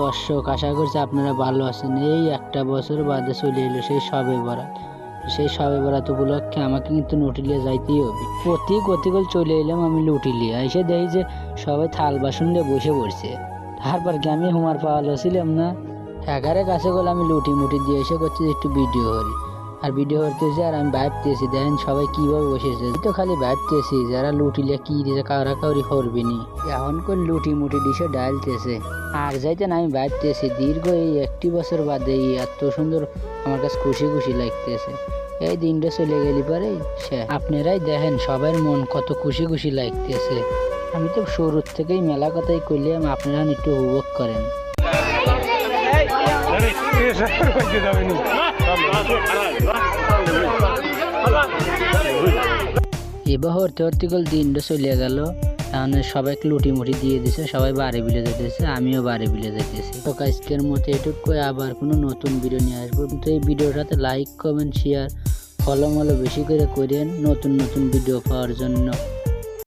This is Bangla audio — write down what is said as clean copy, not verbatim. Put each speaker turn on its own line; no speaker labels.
দর্শক, আশা করছি আপনারা ভালো আছেন। এই একটা বছর বাদে চলে এলো সেই শবে বরাত। সেই শবে বরাত উপলক্ষে আমাকে কিন্তু লুটিলিয়া যাইতেই হবে। গতিকল চলে এলাম আমি লুটিলিয়া, এসে দেখি যে সবাই থাল বাসন নিয়ে বসে পড়ছে। তারপর কি আমি হুমার পাওয়ালো ছিলাম না, এগারে কাছে গেলে আমি লুটি মুটি দিয়ে এসে করছি একটু ভিডিও করি। আর ভিডিও করতেছি আর আমি ভাবতেছি দেখেন সবাই কিভাবে বসেছে। তো খালি ভাবতেছি যারা লুটিলে কি দিয়েছে কাউরা কাউরি করবি নি, এখন করে লুটি মুটি ডিশে ডালতেছে। আর যাইতেন আমি ভাবতেছি দীর্ঘ এই একটি বছর বাদে এত সুন্দর আমার কাছে খুশি লাগতেছে। এই দিনটা চলে গেলি পরে সে আপনারাই দেখেন সবার মন কত খুশি লাগতেছে। আমি তো শুরুর থেকেই মেলা কথাই কইলাম, আপনারা একটু উপভোগ করেন। এবার হরতে দিনটা চলে গেল। এখন সবাইকে লুটি মুটি দিয়ে দিছে, সবাই বাড়ি বিলে যেতেছে, আমিও বাড়ি বিলে যেতেছি। তো আজকের মতো এটুকু, আবার কোনো নতুন ভিডিও নিয়ে আসবো। কিন্তু এই ভিডিওটাতে লাইক কমেন্ট শেয়ার ফলো বেশি করে করেন নতুন ভিডিও পাওয়ার জন্য।